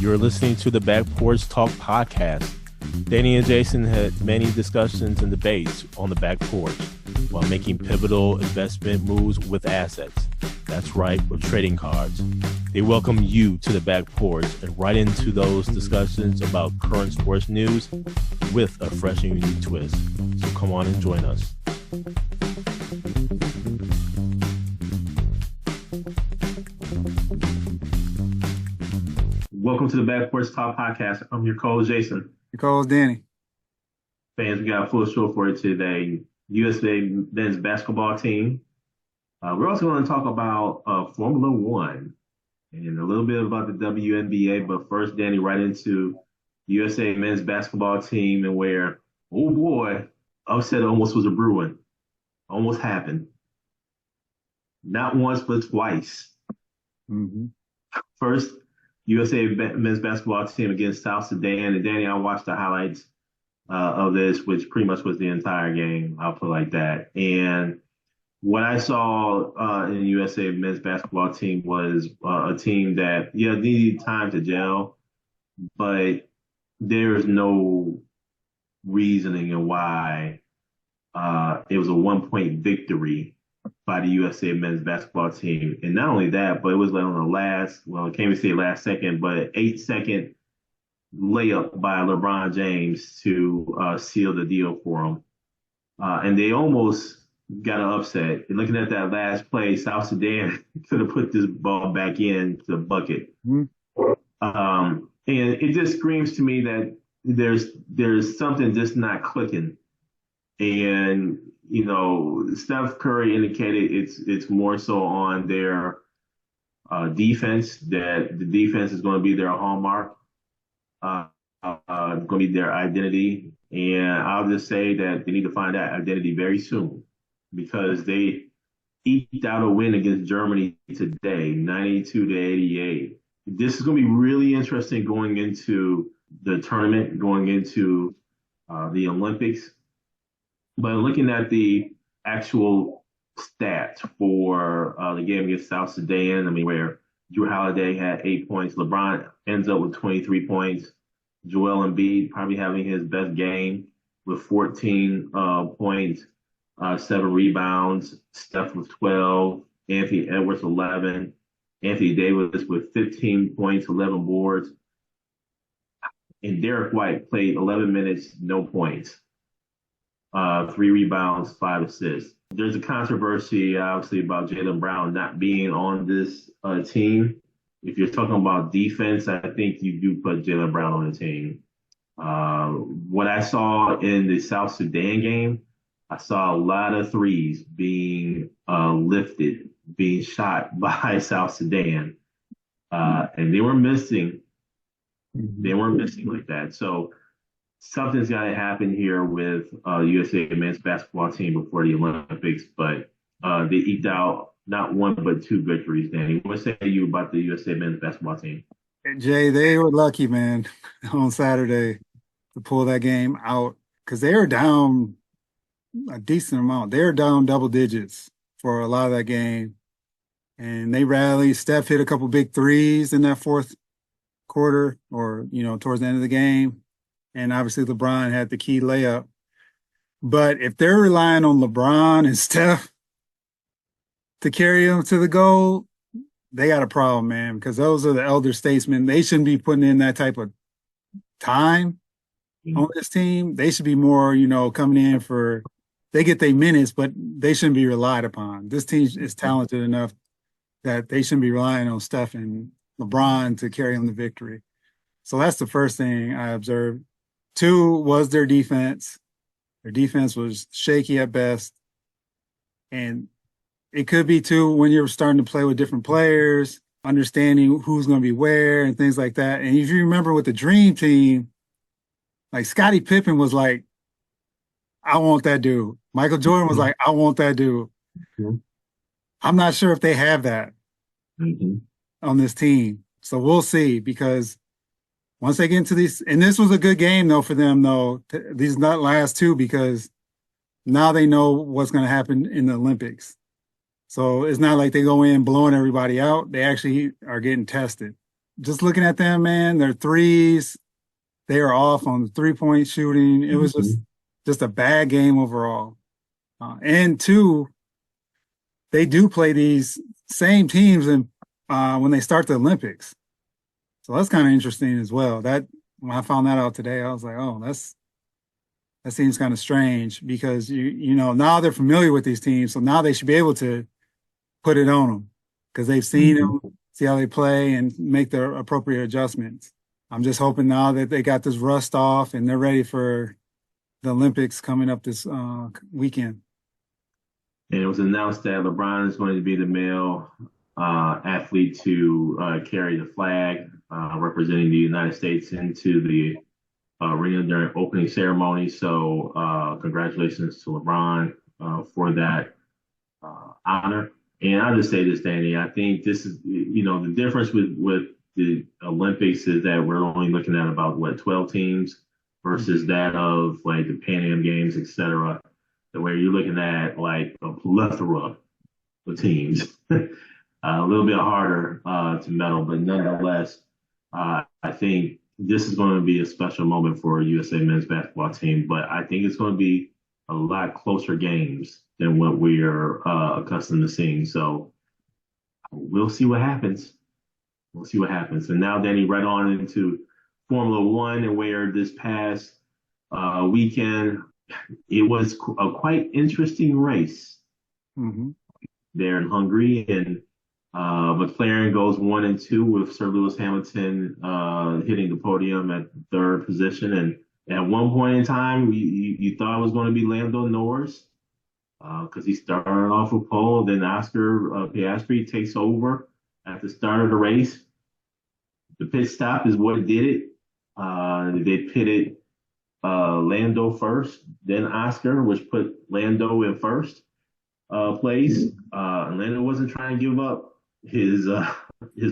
You're listening to the Back Porch Talk podcast. Danny and Jason had many discussions and debates on the back porch while making pivotal investment moves with assets. That's right, with trading cards. They welcome you to the back porch and right into those discussions about current sports news with a fresh and unique twist. So come on and join us. Welcome to the Back Porch Talk podcast. I'm your co-host, Jason. Your co-host, Danny. Fans, we got a full show for you today. USA men's basketball team. We're also going to talk about Formula One and a little bit about the WNBA. But first, Danny, right into USA men's basketball team and where, oh boy, upset almost was a brewing. Almost happened. Not once, but twice. First, USA men's basketball team against South Sudan. And Danny, I watched the highlights of this, which pretty much was the entire game. I'll put it like that. And what I saw in the USA men's basketball team was a team that, needed time to gel, but there is no reasoning in why it was a 1-point victory by the USA men's basketball team. And not only that, but it was like on the last, well, I can't even say last second, but 8-second layup by LeBron James to seal the deal for him. And they almost got an upset. And looking at that last play, South Sudan could have put this ball back in the bucket. And it just screams to me that there's something just not clicking. And Steph Curry indicated it's more so on their defense, that the defense is going to be their hallmark, going to be their identity. And I'll just say that they need to find that identity very soon because they eked out a win against Germany today, 92-88. This is going to be really interesting going into the tournament, going into the Olympics. But looking at the actual stats for the game against South Sudan, where Drew Holiday had 8 points, LeBron ends up with 23 points, Joel Embiid probably having his best game with 14 points, 7 rebounds, Steph with 12, Anthony Edwards 11, Anthony Davis with 15 points, 11 boards, and Derek White played 11 minutes, no points. 3 rebounds, 5 assists. There's a controversy, obviously, about Jaylen Brown not being on this team. If you're talking about defense, I think you do put Jaylen Brown on the team. What I saw in the South Sudan game, I saw a lot of threes being lifted, being shot by South Sudan. And they were missing. They weren't missing like that. So something's got to happen here with USA men's basketball team before the Olympics, but they eked out not one but 2 victories. Danny, what say you about the USA men's basketball team? Jay, they were lucky, man, on Saturday to pull that game out because they were down a decent amount. They were down double digits for a lot of that game, and they rallied. Steph hit a couple big threes in that fourth quarter or, towards the end of the game. And obviously LeBron had the key layup. But if they're relying on LeBron and Steph to carry them to the goal, they got a problem, man, because those are the elder statesmen. They shouldn't be putting in that type of time on this team. They should be more, coming in for – they get their minutes, but they shouldn't be relied upon. This team is talented enough that they shouldn't be relying on Steph and LeBron to carry them to victory. So that's the first thing I observed. 2 was their defense. Their defense was shaky at best. And it could be, too, when you're starting to play with different players, understanding who's going to be where and things like that. And if you remember with the Dream Team, like Scottie Pippen was like, I want that dude. Michael Jordan was like, I want that dude. I'm not sure if they have that on this team. So we'll see because once they get into these, and this was a good game though for them though, these not last 2 because now they know what's going to happen in the Olympics. So it's not like they go in blowing everybody out. They actually are getting tested. just looking at them, man, their threes, they are off on the 3-point shooting. It was Mhm. just a bad game overall. And two, they do play these same teams and when they start the Olympics. So that's kind of interesting as well. That when I found that out today, I was like, oh, that seems kind of strange because you know now they're familiar with these teams, so now they should be able to put it on them because they've seen them, see how they play, and make their appropriate adjustments. I'm just hoping now that they got this rust off and they're ready for the Olympics coming up this weekend. And it was announced that LeBron is going to be the male athlete to carry the flag representing the United States into the arena during opening ceremony. So congratulations to LeBron for that honor. And I'll just say this, Danny. I think this is, the difference with the Olympics is that we're only looking at about what 12 teams versus that of like the Pan Am Games, et cetera, where you're looking at like a plethora of teams. A little bit harder to medal, but nonetheless, I think this is going to be a special moment for USA men's basketball team. But I think it's going to be a lot closer games than what we are accustomed to seeing. So we'll see what happens. We'll see what happens. And now, Danny, right on into Formula One, and where this past weekend it was a quite interesting race Mm-hmm. there in Hungary, and McLaren goes 1 and 2 with Sir Lewis Hamilton hitting the podium at third position. And at one point in time, you thought it was going to be Lando Norris because he started off with pole. Then Oscar Piastri takes over at the start of the race. The pit stop is what did it. They pitted Lando first, then Oscar, which put Lando in first place. Lando wasn't trying to give up his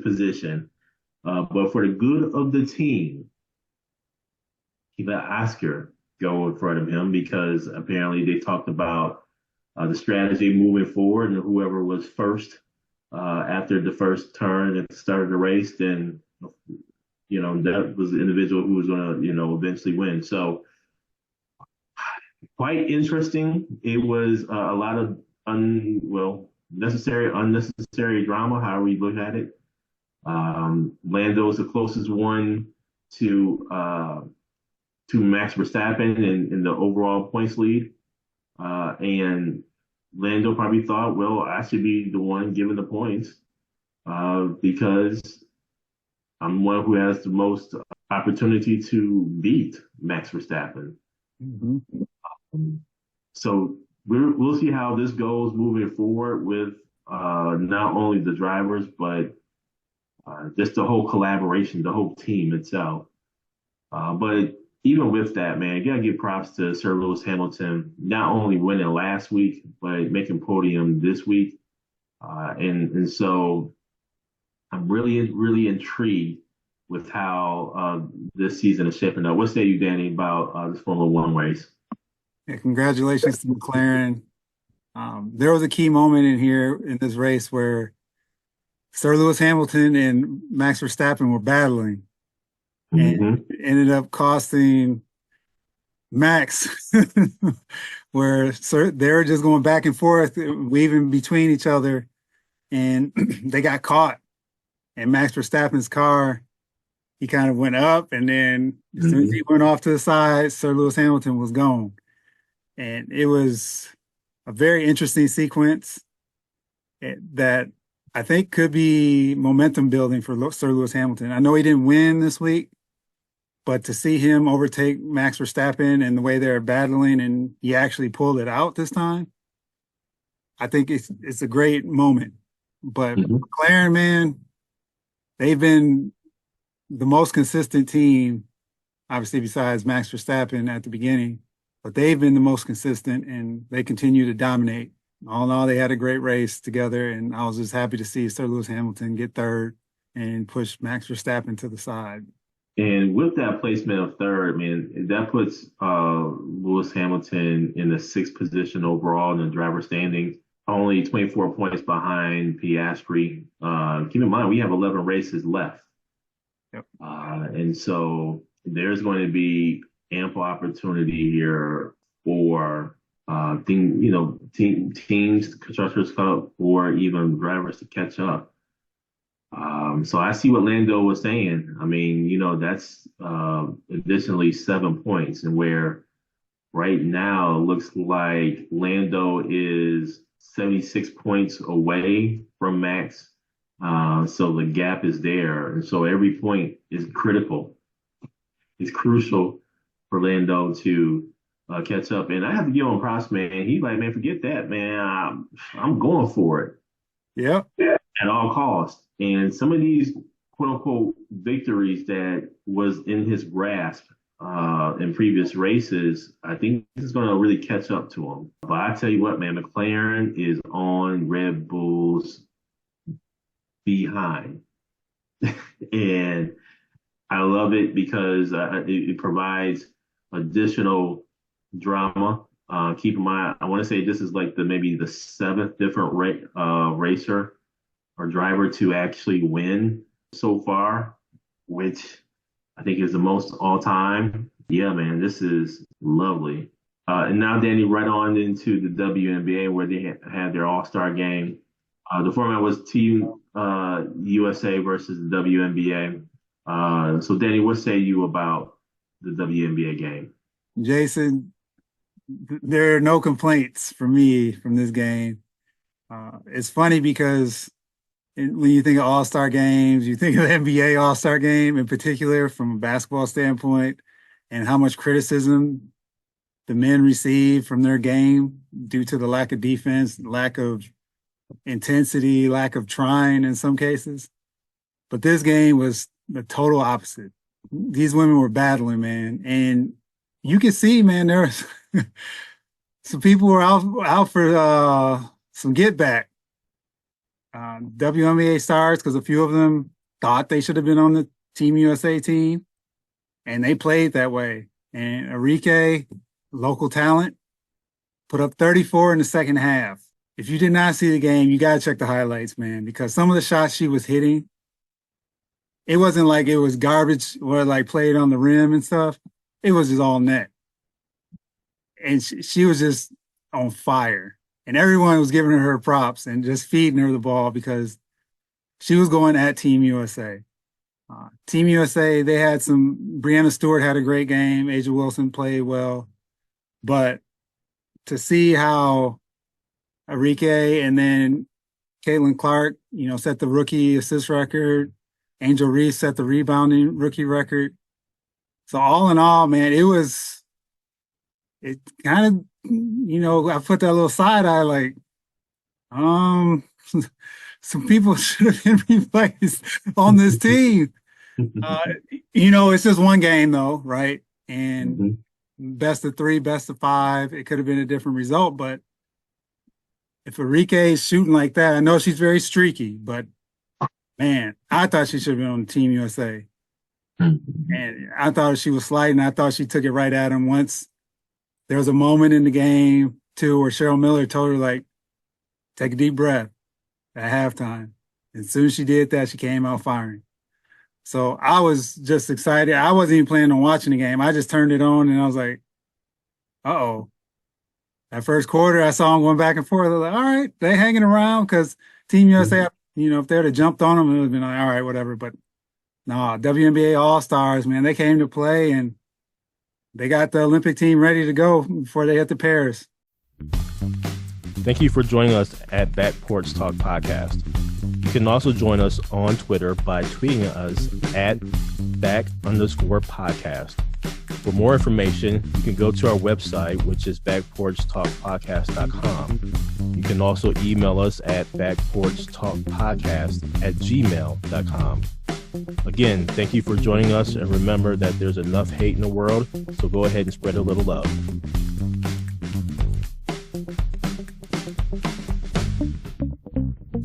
position, but for the good of the team, he let Oscar go in front of him because apparently they talked about the strategy moving forward, and whoever was first after the first turn at the start of the race, then that was the individual who was going to eventually win. So quite interesting. It was a lot of necessary, unnecessary drama, however you look at it. Lando is the closest one to Max Verstappen in the overall points lead. And Lando probably thought, well, I should be the one given the points because I'm one who has the most opportunity to beat Max Verstappen. Mm-hmm. So we'll see how this goes moving forward with not only the drivers, but just the whole collaboration, the whole team itself. But even with that, man, you gotta give props to Sir Lewis Hamilton, not only winning last week, but making podium this week. And so I'm really, really intrigued with how this season is shaping up. What say you, Danny, about this Formula One race? Yeah, congratulations to McLaren. There was a key moment in here in this race where Sir Lewis Hamilton and Max Verstappen were battling, and Mm-hmm. it ended up costing Max, where they were just going back and forth, weaving between each other, and they got caught. And Max Verstappen's car, he kind of went up, and then as soon as Mm-hmm. he went off to the side, Sir Lewis Hamilton was gone. And it was a very interesting sequence that I think could be momentum building for Sir Lewis Hamilton. I know he didn't win this week, but to see him overtake Max Verstappen and the way they're battling, and he actually pulled it out this time, I think it's a great moment. But Mm-hmm. McLaren, man, they've been the most consistent team, obviously besides Max Verstappen at the beginning, but they've been the most consistent and they continue to dominate. All in all, they had a great race together, and I was just happy to see Sir Lewis Hamilton get third and push Max Verstappen to the side. And with that placement of third, man, that puts Lewis Hamilton in the sixth position overall in the driver standings, only 24 points behind Piastri. Keep in mind, we have 11 races left Yep. And so there's going to be ample opportunity here for teams, constructors cup, or even drivers to catch up. So I see what Lando was saying. I mean, that's additionally 7 points, and where right now it looks like Lando is 76 points away from Max. So the gap is there. And so every point is critical. It's crucial for Lando to catch up. And I have to give him props, man. He's like, man, forget that, man. I'm going for it. Yeah. At all costs. And some of these quote unquote victories that was in his grasp in previous races, I think this is going to really catch up to him. But I tell you what, man, McLaren is on Red Bull's behind. And I love it because it provides additional drama. Keep in mind, I want to say this is like maybe the 7th different racer or driver to actually win so far, which I think is the most all time. Yeah, man, this is lovely. And now, Danny, right on into the WNBA where they had their All-Star game. The format was Team USA versus the WNBA. So, Danny, what say you about the WNBA game? Jason, there are no complaints from me from this game. It's funny because when you think of All-Star games, you think of the NBA All-Star game in particular from a basketball standpoint and how much criticism the men receive from their game due to the lack of defense, lack of intensity, lack of trying in some cases. But this game was the total opposite. These women were battling, man. And you can see, man, there was some people were out for some get back. WNBA stars, because a few of them thought they should have been on the Team USA team, and they played that way. And Arike, local talent, put up 34 in the second half. If you did not see the game, you got to check the highlights, man, because some of the shots she was hitting, it wasn't like it was garbage or like played on the rim and stuff. It was just all net. And she was just on fire. And everyone was giving her props and just feeding her the ball because she was going at Team USA. Team USA, they had Brianna Stewart had a great game. Asia Wilson played well. But to see how Arike and then Caitlin Clark, set the rookie assist record. Angel Reese set the rebounding rookie record. So all in all, man, it kind of, I put that little side eye like, some people should have been replaced on this team. It's just one game though, right? And best of 3, best of 5, it could have been a different result. But if Arike is shooting like that, I know she's very streaky, but man, I thought she should have been on Team USA. And I thought she was sliding. I thought she took it right at him once. There was a moment in the game, too, where Cheryl Miller told her, like, take a deep breath at halftime. And as soon as she did that, she came out firing. So I was just excited. I wasn't even planning on watching the game. I just turned it on, and I was like, uh-oh. That first quarter, I saw them going back and forth. I was like, all right, they hanging around because Team USA, if they would have jumped on them, it would have been like, all right, whatever. But no, WNBA All-Stars, man, they came to play, and they got the Olympic team ready to go before they hit the Paris. Thank you for joining us at Back Porch Talk Podcast. You can also join us on Twitter by tweeting us at @back_podcast. For more information, you can go to our website, which is backporchtalkpodcast.com. You can also email us at backporchtalkpodcast@gmail.com. Again, thank you for joining us, and remember that there's enough hate in the world, so go ahead and spread a little love.